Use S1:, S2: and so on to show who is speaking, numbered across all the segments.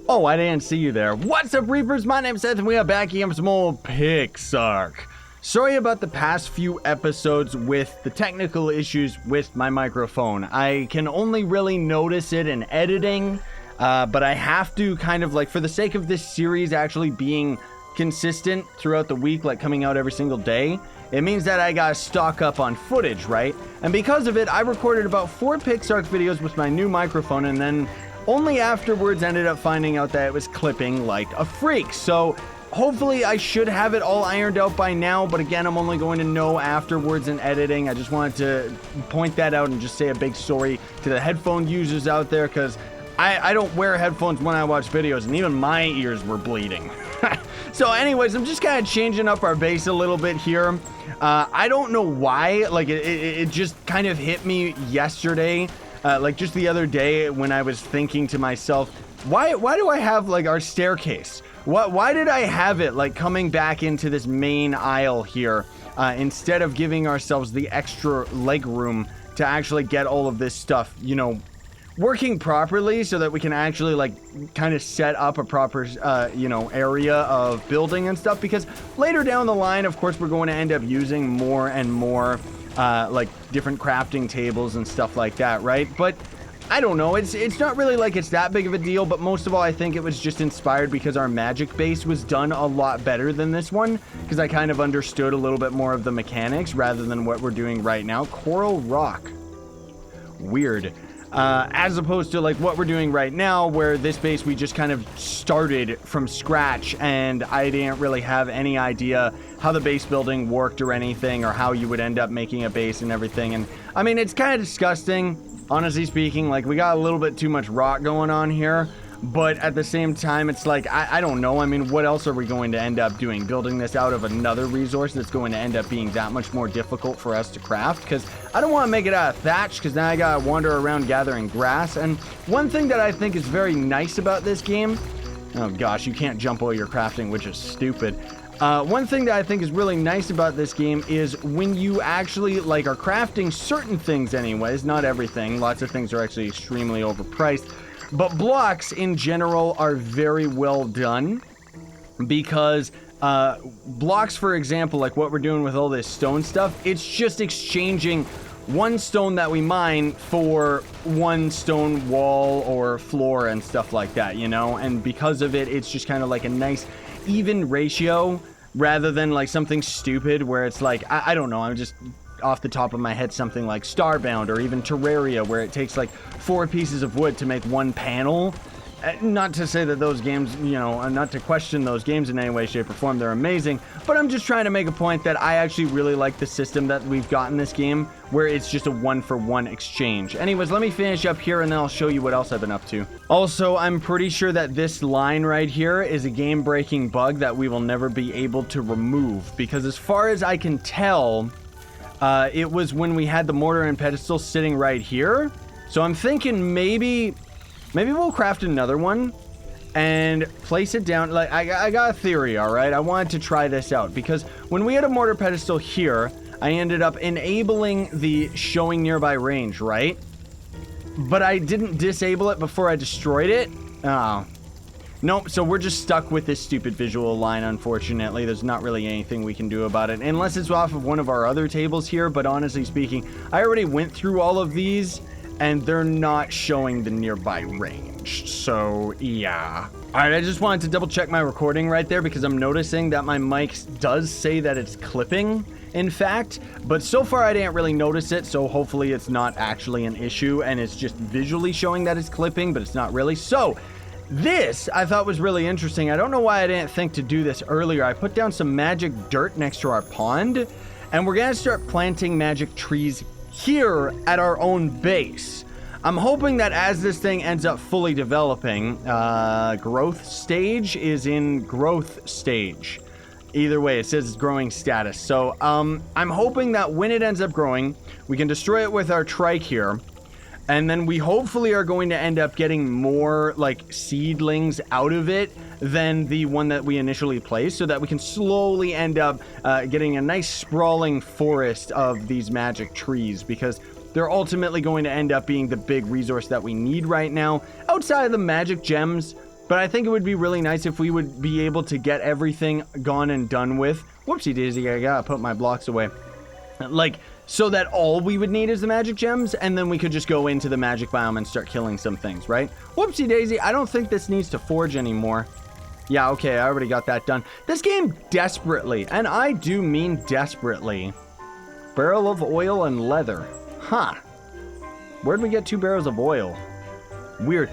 S1: Oh, I didn't see you there. What's up, Reapers? My name's Scythe, and we are back here with some more PixARK. Sorry about the past few episodes with the technical issues with my microphone. I can only really notice it in editing, but I have to kind of, like, for the sake of this series actually being consistent throughout the week, like coming out every single day, it means that I gotta stock up on footage, right? And because of it, I recorded about 4 PixARK videos with my new microphone, and then only afterwards ended up finding out that it was clipping like a freak. So hopefully I should have it all ironed out by now, but again, I'm only going to know afterwards in editing. I just wanted to point that out and just say a big sorry to the headphone users out there, because I don't wear headphones when I watch videos, and even my ears were bleeding. So anyways, I'm just kind of changing up our base a little bit here. I don't know why, like it just kind of hit me yesterday. Like just the other day when I was thinking to myself, why do I have like our staircase? Why did I have it like coming back into this main aisle here instead of giving ourselves the extra leg room to actually get all of this stuff, you know, working properly so that we can actually like kind of set up a proper, you know, area of building and stuff, because later down the line, of course, we're going to end up using more and more like different crafting tables and stuff like that, right? But I don't know, it's not really like it's that big of a deal, but most of all, I think it was just inspired because our magic base was done a lot better than this one, because I kind of understood a little bit more of the mechanics rather than what we're doing right now. Coral rock. Weird. As opposed to like what we're doing right now, where this base we just kind of started from scratch, and I didn't really have any idea how the base building worked or anything, or how you would end up making a base and everything. And I mean, it's kind of disgusting, honestly speaking. Like, we got a little bit too much rock going on here, but at the same time, it's like, I don't know. I mean, what else are we going to end up doing? Building this out of another resource that's going to end up being that much more difficult for us to craft? Because I don't want to make it out of thatch, because now I gotta wander around gathering grass. And one thing that I think is very nice about this game, oh gosh, you can't jump while you're crafting, which is stupid. One thing that I think is really nice about this game is when you actually like are crafting certain things anyways, not everything, lots of things are actually extremely overpriced, but blocks in general are very well done, because blocks, for example, like what we're doing with all this stone stuff, it's just exchanging one stone that we mine for one stone wall or floor and stuff like that, you know? And because of it, it's just kind of like a nice even ratio, rather than like something stupid where it's like, I don't know, I'm just off the top of my head, something like Starbound or even Terraria, where it takes like 4 pieces of wood to make one panel. Not to say that those games, you know, not to question those games in any way, shape, or form, they're amazing, but I'm just trying to make a point that I actually really like the system that we've got in this game, where it's just a one-for-one exchange. Anyways, let me finish up here and then I'll show you what else I've been up to. Also, I'm pretty sure that this line right here is a game-breaking bug that we will never be able to remove, because as far as I can tell, it was when we had the mortar and pedestal sitting right here. So I'm thinking maybe we'll craft another one and place it down. Like, I got a theory, all right? I wanted to try this out, because when we had a mortar pedestal here, I ended up enabling the showing nearby range, right? But I didn't disable it before I destroyed it. Oh. Nope, so we're just stuck with this stupid visual line, unfortunately. There's not really anything we can do about it, unless it's off of one of our other tables here, but honestly speaking, I already went through all of these, and they're not showing the nearby range, so yeah. Alright, I just wanted to double check my recording right there, because I'm noticing that my mic does say that it's clipping, in fact, but so far I didn't really notice it, so hopefully it's not actually an issue, and it's just visually showing that it's clipping, but it's not really. So this I thought was really interesting. I don't know why I didn't think to do this earlier. I put down some magic dirt next to our pond, and we're gonna start planting magic trees here at our own base. I'm hoping that as this thing ends up fully developing, growth stage is in growth stage. Either way, it says it's growing status. So I'm hoping that when it ends up growing, we can destroy it with our trike here, and then we hopefully are going to end up getting more like seedlings out of it than the one that we initially placed, so that we can slowly end up getting a nice sprawling forest of these magic trees, because they're ultimately going to end up being the big resource that we need right now. Outside of the magic gems, but I think it would be really nice if we would be able to get everything gone and done with. Whoopsie daisy, I gotta put my blocks away. Like, so that all we would need is the magic gems, and then we could just go into the magic biome and start killing some things, right? Whoopsie daisy, I don't think this needs to forge anymore. Yeah, okay, I already got that done. This game desperately, and I do mean desperately, barrel of oil and leather. Huh. Where'd we get 2 barrels of oil? Weird.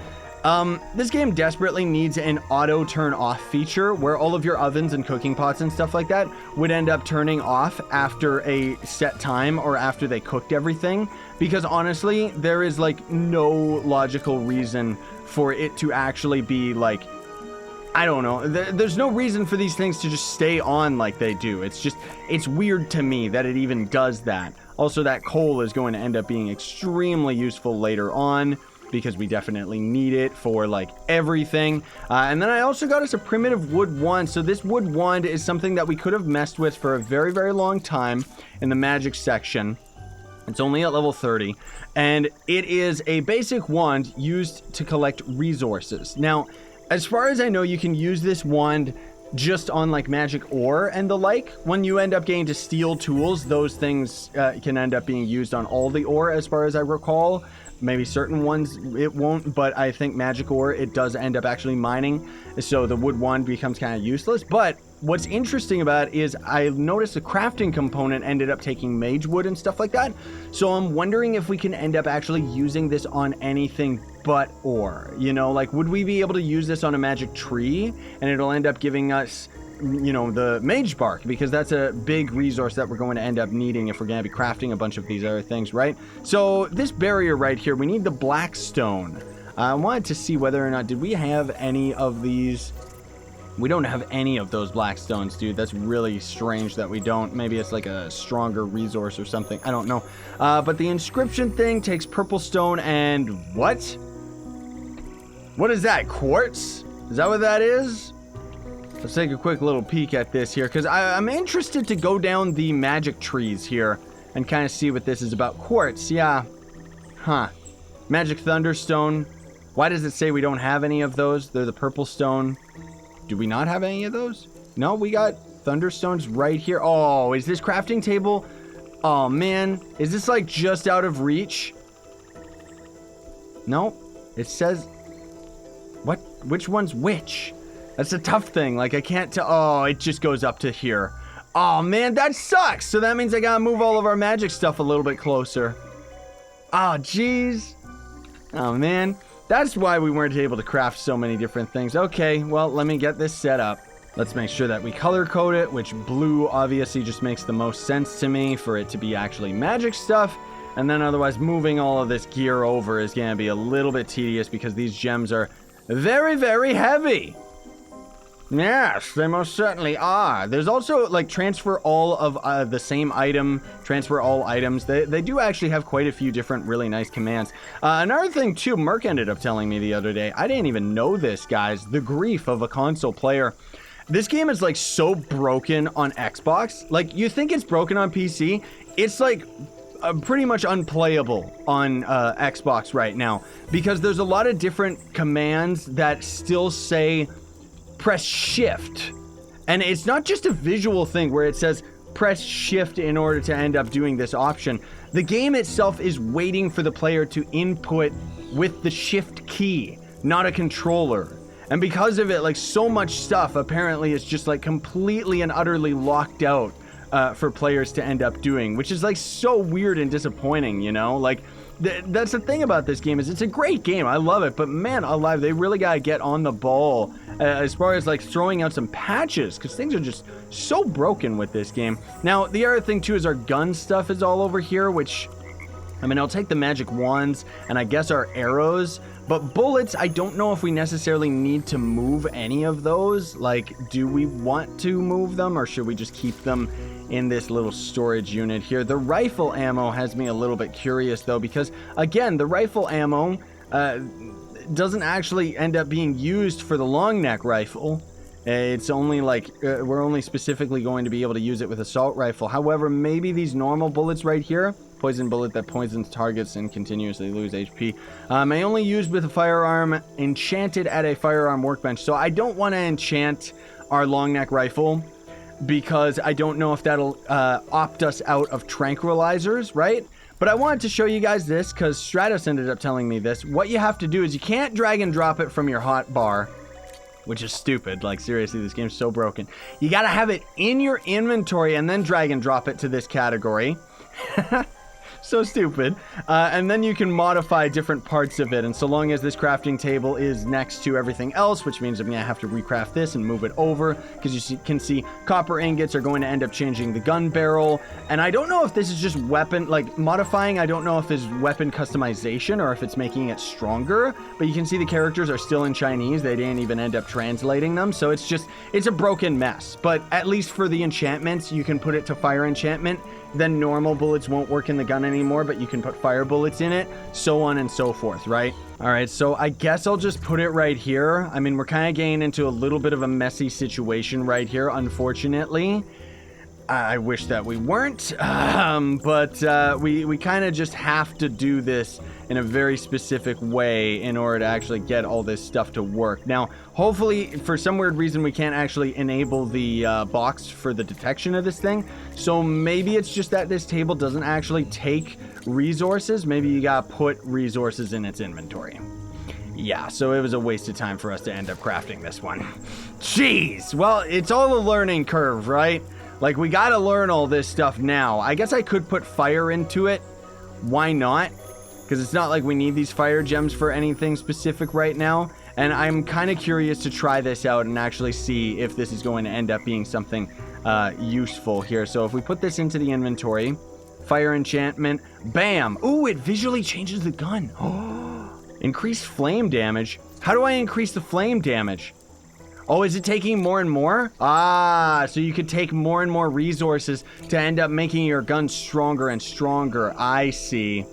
S1: This game desperately needs an auto turn off feature where all of your ovens and cooking pots and stuff like that would end up turning off after a set time or after they cooked everything. Because honestly, there is like no logical reason for it to actually be like, I don't know. There's no reason for these things to just stay on like they do. It's weird to me that it even does that. Also, that coal is going to end up being extremely useful later on, because we definitely need it for like everything. And then I also got us a primitive wood wand. So this wood wand is something that we could have messed with for a very, very long time in the magic section. It's only at level 30, and it is a basic wand used to collect resources. Now, as far as I know, you can use this wand just on like magic ore and the like. When you end up getting to steel tools, those things can end up being used on all the ore, as far as I recall. Maybe certain ones it won't, but I think magic ore, it does end up actually mining. So the wood wand becomes kind of useless. But what's interesting about it is I noticed the crafting component ended up taking mage wood and stuff like that. So I'm wondering if we can end up actually using this on anything but ore. You know, like would we be able to use this on a magic tree and it'll end up giving us, you know, the mage bark, because that's a big resource that we're going to end up needing if we're going to be crafting a bunch of these other things, right? So this barrier right here, we need the black stone. I wanted to see whether or not, did we have any of these? We don't have any of those black stones, dude. That's really strange that we don't. Maybe it's like a stronger resource or something. I don't know. But the inscription thing takes purple stone and what? What is that? Quartz? Is that what that is? Let's take a quick little peek at this here, because I'm interested to go down the magic trees here and kind of see what this is about. Quartz, yeah. Huh. Magic thunderstone. Why does it say we don't have any of those? They're the purple stone. Do we not have any of those? No, we got thunderstones right here. Oh, is this crafting table? Oh, man. Is this like just out of reach? No. It says... What? Which one's which? That's a tough thing. Like, I can't tell. Oh, it just goes up to here. Oh, man, that sucks. So that means I gotta move all of our magic stuff a little bit closer. Oh, jeez. Oh, man. That's why we weren't able to craft so many different things. Okay, well, let me get this set up. Let's make sure that we color code it, which blue obviously just makes the most sense to me for it to be actually magic stuff. And then otherwise moving all of this gear over is gonna be a little bit tedious because these gems are very, very heavy. Yes, they most certainly are. There's also, like, transfer all of the same item, transfer all items. They do actually have quite a few different really nice commands. Another thing, too, Merc ended up telling me the other day. I didn't even know this, guys. The grief of a console player. This game is, like, so broken on Xbox. Like, you think it's broken on PC. It's, like... pretty much unplayable on Xbox right now, because there's a lot of different commands that still say press shift, and it's not just a visual thing where it says press shift in order to end up doing this option. The game itself is waiting for the player to input with the shift key, not a controller. And because of it, like, so much stuff apparently is just like completely and utterly locked out for players to end up doing, which is like so weird and disappointing, you know? Like, that's the thing about this game, is it's a great game. I love it, but man alive, they really gotta get on the ball as far as like throwing out some patches, because things are just so broken with this game. Now, the other thing too is our gun stuff is all over here, which, I mean, I'll take the magic wands and I guess our arrows, but bullets, I don't know if we necessarily need to move any of those. Like, do we want to move them, or should we just keep them in this little storage unit here? The rifle ammo has me a little bit curious, though, because, again, the rifle ammo doesn't actually end up being used for the long neck rifle. It's only like, we're only specifically going to be able to use it with assault rifle. However, maybe these normal bullets right here, poison bullet that poisons targets and continuously lose HP. May only used with a firearm enchanted at a firearm workbench. So I don't want to enchant our long neck rifle because I don't know if that'll opt us out of tranquilizers, right? But I wanted to show you guys this because Stratos ended up telling me this. What you have to do is you can't drag and drop it from your hotbar, which is stupid. Like, seriously, this game's so broken. You gotta have it in your inventory and then drag and drop it to this category. So stupid. And then you can modify different parts of it. And so long as this crafting table is next to everything else, which means I'm going to have to recraft this and move it over, because you can see copper ingots are going to end up changing the gun barrel. And I don't know if this is just weapon, like modifying. I don't know if it's weapon customization or if it's making it stronger. But you can see the characters are still in Chinese. They didn't even end up translating them. So it's a broken mess. But at least for the enchantments, you can put it to fire enchantment. Then normal bullets won't work in the gun anymore, but you can put fire bullets in it, so on and so forth, right? All right, so I guess I'll just put it right here. I mean, we're kind of getting into a little bit of a messy situation right here, unfortunately. I wish that we weren't, but we kind of just have to do this in a very specific way in order to actually get all this stuff to work. Now, hopefully, for some weird reason, we can't actually enable the box for the detection of this thing. So maybe it's just that this table doesn't actually take resources. Maybe you gotta put resources in its inventory. Yeah, so it was a waste of time for us to end up crafting this one. Jeez! Well, it's all a learning curve, right? Like, we gotta learn all this stuff now. I guess I could put fire into it. Why not? Because it's not like we need these fire gems for anything specific right now. And I'm kind of curious to try this out and actually see if this is going to end up being something useful here. So if we put this into the inventory, fire enchantment, bam! Ooh, it visually changes the gun. Increased flame damage. How do I increase the flame damage? Oh, is it taking more and more? Ah, so you could take more and more resources to end up making your gun stronger and stronger. I see.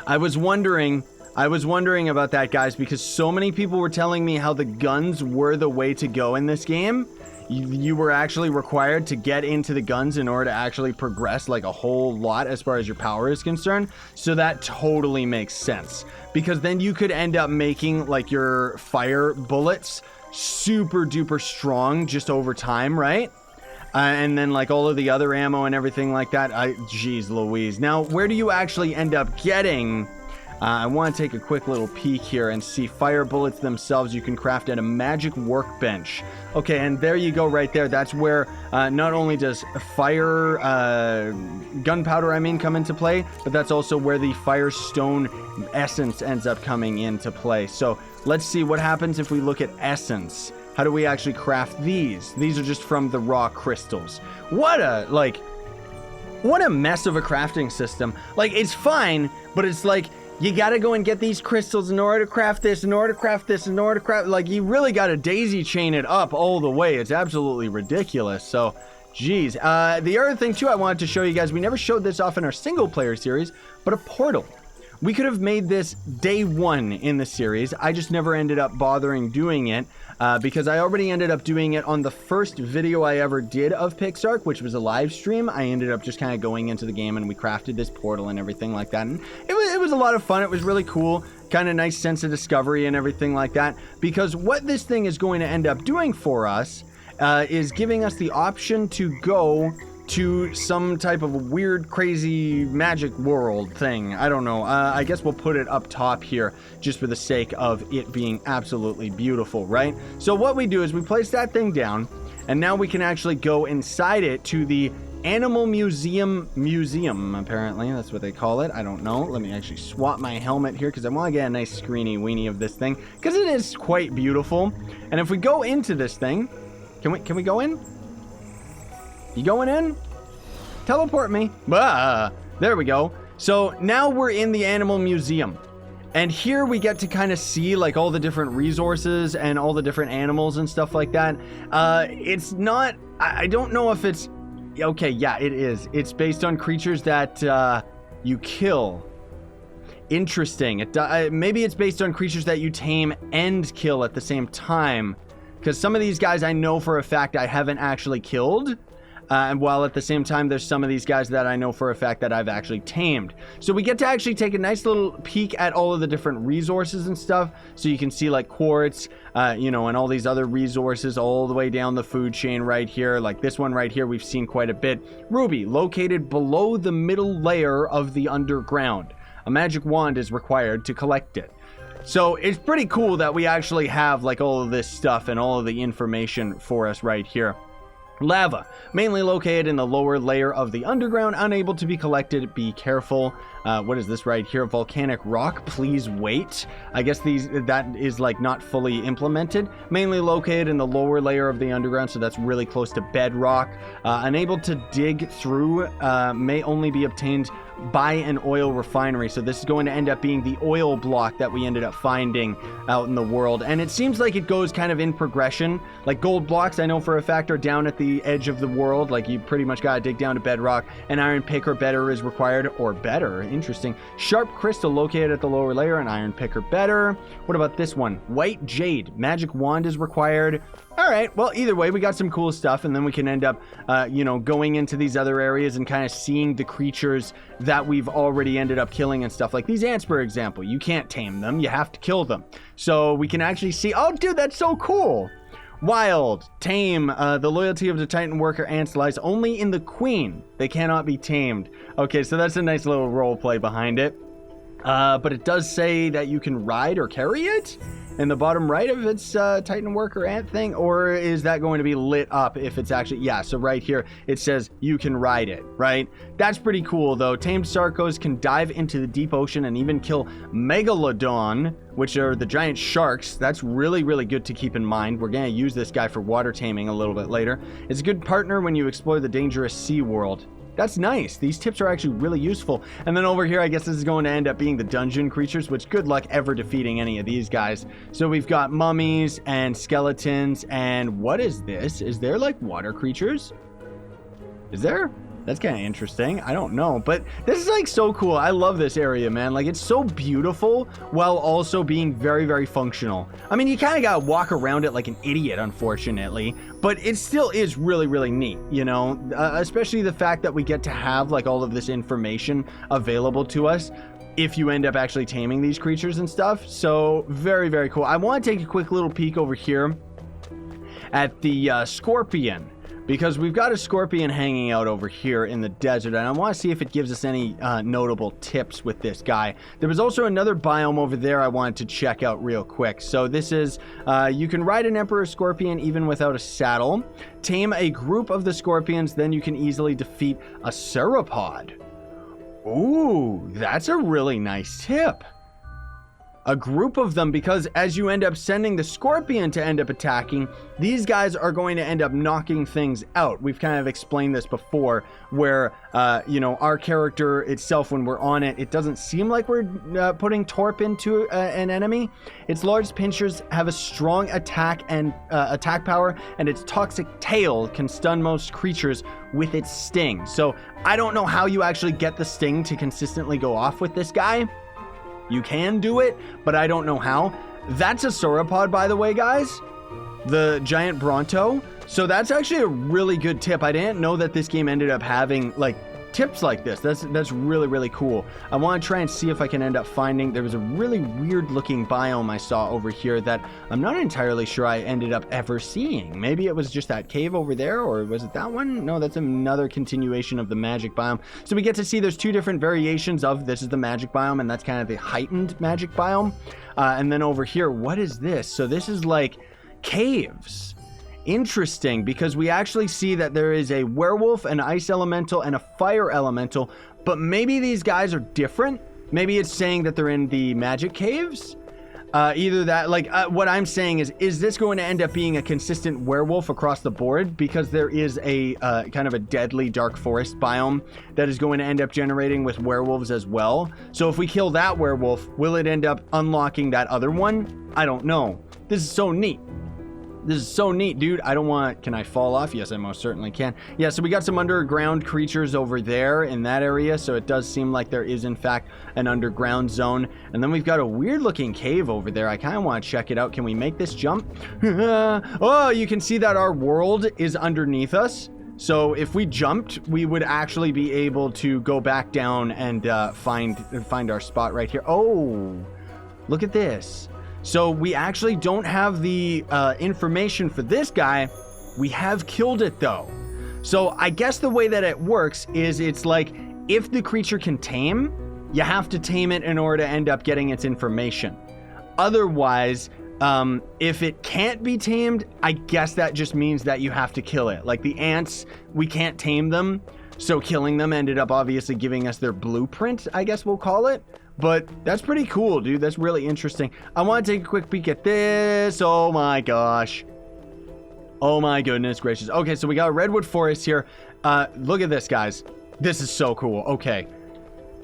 S1: I was wondering about that, guys, because so many people were telling me how the guns were the way to go in this game. You were actually required to get into the guns in order to actually progress like a whole lot as far as your power is concerned. So that totally makes sense, because then you could end up making like your fire bullets super duper strong just over time, right? And then like all of the other ammo and everything like that. Geez Louise. Now, where do you actually end up getting? I want to take a quick little peek here and see fire bullets themselves. You can craft at a magic workbench. Okay, and there you go right there. That's where not only does fire, gunpowder, come into play, but that's also where the firestone essence ends up coming into play. So let's see what happens if we look at essence. How do we actually craft these? These are just from the raw crystals. What a mess of a crafting system. Like, it's fine, but it's like, you gotta go and get these crystals in order to craft this, in order to craft this, in order to craft... Like, you really gotta daisy chain it up all the way. It's absolutely ridiculous. So, geez. The other thing, too, I wanted to show you guys, we never showed this off in our single-player series, but a portal. We could have made this day one in the series. I just never ended up bothering doing it because I already ended up doing it on the first video I ever did of PixARK, which was a live stream. I ended up just kind of going into the game and we crafted this portal and everything like that. And it was a lot of fun. It was really cool. Kind of nice sense of discovery and everything like that. Because what this thing is going to end up doing for us is giving us the option to go to some type of weird, crazy magic world thing. I don't know. I guess we'll put it up top here just for the sake of it being absolutely beautiful, right? So what we do is we place that thing down, and now we can actually go inside it to the Animal Museum, apparently. That's what they call it. I don't know. Let me actually swap my helmet here because I want to get a nice screeny weenie of this thing because it is quite beautiful. And if we go into this thing, can we go in? You going in? Teleport me. There we go. So now we're in the Animal Museum. And here we get to kind of see like all the different resources and all the different animals and stuff like that. It's not... I don't know if it's... Okay, yeah, it is. It's based on creatures that you kill. Interesting. Maybe it's based on creatures that you tame and kill at the same time. Because some of these guys I know for a fact I haven't actually killed. and while at the same time there's some of these guys that I know for a fact that I've actually tamed. So we get to actually take a nice little peek at all of the different resources and stuff, so you can see like quartz, you know, and all these other resources all the way down the food chain right here. Like this one right here we've seen quite a bit. Ruby, located below the middle layer of the underground. A magic wand is required to collect it. So it's pretty cool that we actually have like all of this stuff and all of the information for us right here. Lava, mainly located in the lower layer of the underground, unable to be collected. Be careful. What is this right here? Volcanic rock, please wait. I guess that is like not fully implemented. Mainly located in the lower layer of the underground, so that's really close to bedrock. Unable to dig through, may only be obtained by an oil refinery. So this is going to end up being the oil block that we ended up finding out in the world. And it seems like it goes kind of in progression. Like gold blocks, I know for a fact, are down at the edge of the world. Like you pretty much got to dig down to bedrock. An iron pick or better is required, or better. Interesting. Sharp crystal located at the lower layer, an iron pick or better. What about this one? White jade, magic wand is required. All right, well, either way, we got some cool stuff, and then we can end up, you know, going into these other areas and kind of seeing the creatures that we've already ended up killing and stuff. Like these ants, for example, you can't tame them, you have to kill them. So we can actually see, oh, dude, that's so cool. Wild, tame, the loyalty of the Titan worker ants lies only in the queen. They cannot be tamed. Okay, so that's a nice little role play behind it. But it does say that you can ride or carry it in the bottom right of its Titan worker ant thing, or is that going to be lit up if it's actually, yeah, so right here it says you can ride it, right? That's pretty cool though. Tamed Sarcos can dive into the deep ocean and even kill Megalodon, which are the giant sharks. That's really, really good to keep in mind. We're going to use this guy for water taming a little bit later. It's a good partner when you explore the dangerous sea world. That's nice. These tips are actually really useful. And then over here, I guess this is going to end up being the dungeon creatures, which good luck ever defeating any of these guys. So we've got mummies and skeletons. And what is this? Is there like water creatures? Is there? That's kind of interesting. I don't know, but this is like so cool. I love this area, man. Like it's so beautiful while also being very, very functional. I mean, you kind of got to walk around it like an idiot, unfortunately, but it still is really, really neat, you know, especially the fact that we get to have like all of this information available to us if you end up actually taming these creatures and stuff. So very, very cool. I want to take a quick little peek over here at the scorpion, because we've got a scorpion hanging out over here in the desert, and I want to see if it gives us any notable tips with this guy. There was also another biome over there I wanted to check out real quick. So this is, you can ride an emperor scorpion even without a saddle. Tame a group of the scorpions, then you can easily defeat a sauropod. Ooh, that's a really nice tip. A group of them, because as you end up sending the scorpion to end up attacking, these guys are going to end up knocking things out. We've kind of explained this before, where, you know, our character itself, when we're on it, it doesn't seem like we're putting torp into an enemy. Its large pincers have a strong attack and attack power, and its toxic tail can stun most creatures with its sting. So I don't know how you actually get the sting to consistently go off with this guy. You can do it, but I don't know how. That's a sauropod, by the way, guys. The giant Bronto. So that's actually a really good tip. I didn't know that this game ended up having like tips like this. That's really, really cool. I want to try and see if I can end up finding, there was a really weird looking biome I saw over here that I'm not entirely sure I ended up ever seeing. Maybe it was just that cave over there, or was it that one? No, that's another continuation of the magic biome. So we get to see there's two different variations of this is the magic biome, and that's kind of the heightened magic biome. And then over here, what is this? So this is like caves. Interesting, because we actually see that there is a werewolf, an ice elemental, and a fire elemental, but maybe these guys are different. Maybe it's saying that they're in the magic caves. Either that, like what I'm saying is this going to end up being a consistent werewolf across the board? Because there is a kind of a deadly dark forest biome that is going to end up generating with werewolves as well. So if we kill that werewolf, will it end up unlocking that other one? I don't know. This is so neat. This is so neat, dude. I don't want... Can I fall off? Yes, I most certainly can. Yeah, so we got some underground creatures over there in that area, so it does seem like there is, in fact, an underground zone. And then we've got a weird-looking cave over there. I kind of want to check it out. Can we make this jump? Oh, you can see that our world is underneath us. So if we jumped, we would actually be able to go back down and find our spot right here. Oh, look at this. So we actually don't have the information for this guy. We have killed it though. So I guess the way that it works is it's like if the creature can tame, you have to tame it in order to end up getting its information. Otherwise, if it can't be tamed, I guess that just means that you have to kill it. Like the ants, we can't tame them, so killing them ended up obviously giving us their blueprint, I guess we'll call it. But that's pretty cool, dude. That's really interesting. I want to take a quick peek at this. Oh my gosh. Oh my goodness gracious. Okay, so we got a redwood forest here. Look at this, guys. This is so cool. Okay.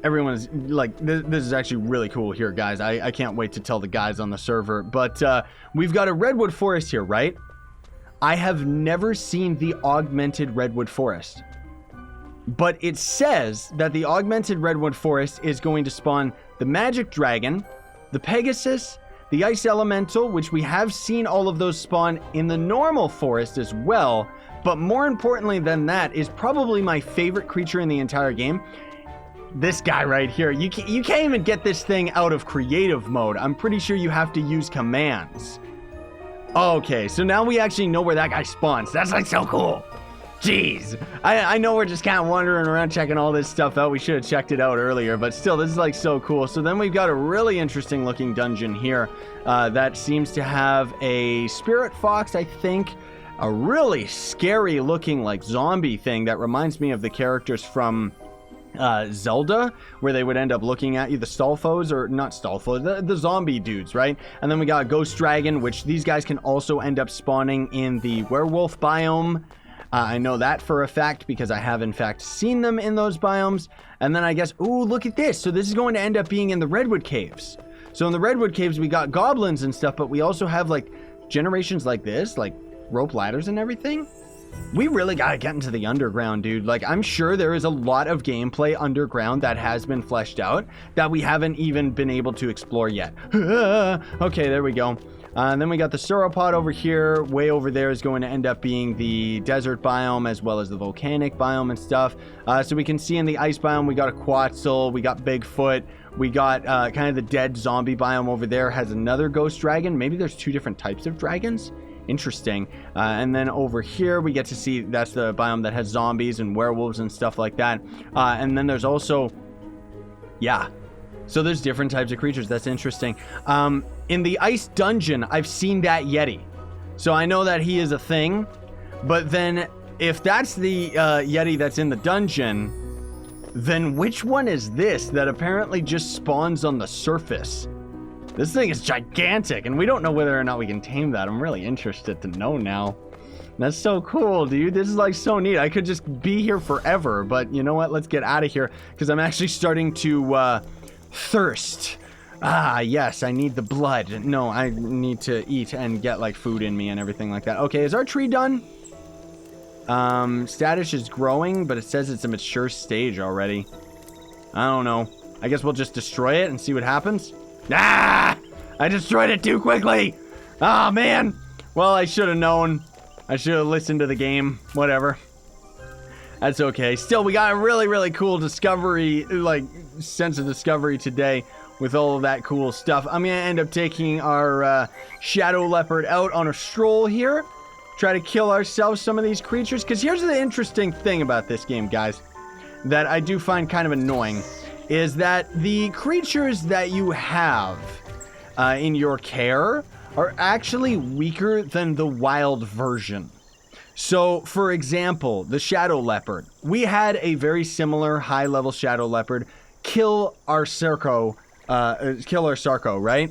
S1: Everyone's like, this is actually really cool here, guys. I can't wait to tell the guys on the server. But we've got a redwood forest here, right? I have never seen the augmented redwood forest. But it says that the augmented redwood forest is going to spawn the magic dragon, the Pegasus, the ice elemental, which we have seen all of those spawn in the normal forest as well. But more importantly than that is probably my favorite creature in the entire game. This guy right here. You can't even get this thing out of creative mode. I'm pretty sure you have to use commands. Okay, so now we actually know where that guy spawns. That's like so cool. Jeez. I know we're just kind of wandering around checking all this stuff out. We should have checked it out earlier, but still, this is like so cool. So then we've got a really interesting looking dungeon here that seems to have a spirit fox, I think. A really scary looking like zombie thing that reminds me of the characters from Zelda, where they would end up looking at you, the Stalfos, or not Stalfos, the zombie dudes, right? And then we got Ghost Dragon, which these guys can also end up spawning in the werewolf biome. I know that for a fact because I have in fact seen them in those biomes. And then I guess, ooh, look at this. So this is going to end up being in the Redwood Caves. So in the Redwood Caves, we got goblins and stuff, but we also have like generations like this, like rope ladders and everything. We really gotta get into the underground, dude. Like, I'm sure there is a lot of gameplay underground that has been fleshed out that we haven't even been able to explore yet. Okay, there we go. And then we got the sauropod over here. Way over there is going to end up being the desert biome as well as the volcanic biome and stuff. So we can see in the ice biome, we got a Quetzal, we got Bigfoot, we got kind of the dead zombie biome over there has another ghost dragon. Maybe there's two different types of dragons. Interesting. And then over here we get to see that's the biome that has zombies and werewolves and stuff like that. And then there's also, yeah, so there's different types of creatures. That's interesting. In the ice dungeon, I've seen that Yeti, so I know that he is a thing. But then if that's the Yeti that's in the dungeon, then which one is this that apparently just spawns on the surface? This thing is gigantic, and we don't know whether or not we can tame that. I'm really interested to know now. That's so cool, dude. This is like so neat. I could just be here forever, but you know what? Let's get out of here because I'm actually starting to thirst. Ah, yes, I need the blood. No, I need to eat and get like food in me and everything like that. Okay, is our tree done? Status is growing, but it says it's a mature stage already. I don't know. I guess we'll just destroy it and see what happens. Ah! I destroyed it too quickly! Ah, man! Well, I should have known. I should have listened to the game. Whatever. That's okay. Still, we got a really, really cool discovery, like, sense of discovery today with all of that cool stuff. I'm gonna end up taking our shadow leopard out on a stroll here. Try to kill ourselves some of these creatures. Because here's the interesting thing about this game, guys, that I do find kind of annoying. Is that the creatures that you have in your care are actually weaker than the wild version. So, for example, the shadow leopard. We had a very similar high-level shadow leopard kill our Sarco, right?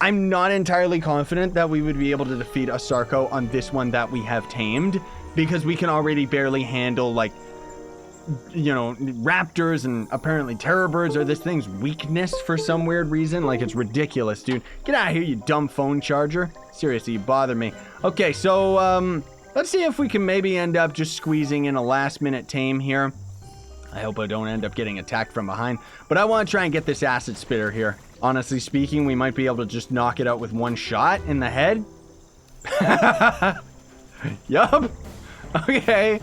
S1: I'm not entirely confident that we would be able to defeat a Sarco on this one that we have tamed, because we can already barely handle, like, you know, raptors and apparently terror birds are this thing's weakness for some weird reason. Like, it's ridiculous, dude. Get out of here, you dumb phone charger. Seriously, you bother me. Okay, so let's see if we can maybe end up just squeezing in a last-minute tame here. I hope I don't end up getting attacked from behind, but I want to try and get this acid spitter here. Honestly speaking, we might be able to just knock it out with one shot in the head. Yup. Okay.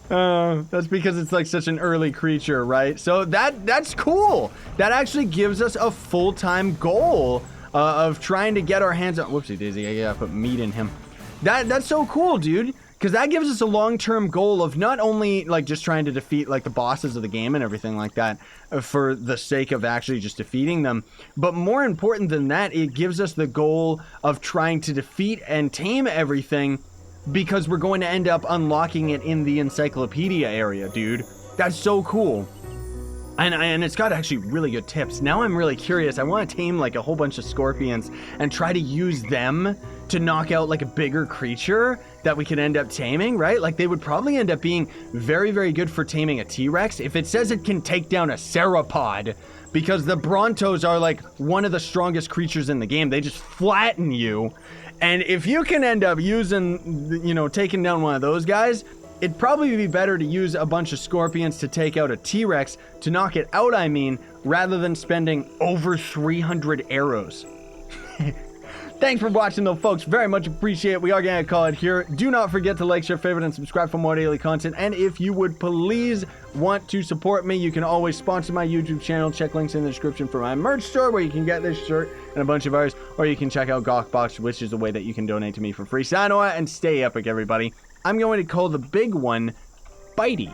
S1: That's because it's like such an early creature, right? So that's cool. That actually gives us a full-time goal of trying to get our hands on. Whoopsie daisy, I gotta put meat in him. That's so cool, dude. Because that gives us a long-term goal of not only like just trying to defeat like the bosses of the game and everything like that for the sake of actually just defeating them, but more important than that, it gives us the goal of trying to defeat and tame everything, because we're going to end up unlocking it in the encyclopedia area, dude. That's so cool. And it's got actually really good tips. Now I'm really curious. I want to tame like a whole bunch of scorpions and try to use them to knock out like a bigger creature that we could end up taming, right? Like they would probably end up being very, very good for taming a T-Rex. If it says it can take down a ceropod, because the Brontos are like one of the strongest creatures in the game. They just flatten you. And if you can end up using, you know, taking down one of those guys, it'd probably be better to use a bunch of scorpions to take out a T-Rex, to knock it out, I mean, rather than spending over 300 arrows. Thanks for watching though, folks. Very much appreciate it. We are going to call it here. Do not forget to like, share, favorite, and subscribe for more daily content. And if you would please want to support me, you can always sponsor my YouTube channel. Check links in the description for my merch store, where you can get this shirt and a bunch of others. Or you can check out Gawkbox, which is the way that you can donate to me for free. Sign on and stay epic, everybody. I'm going to call the big one Bitey.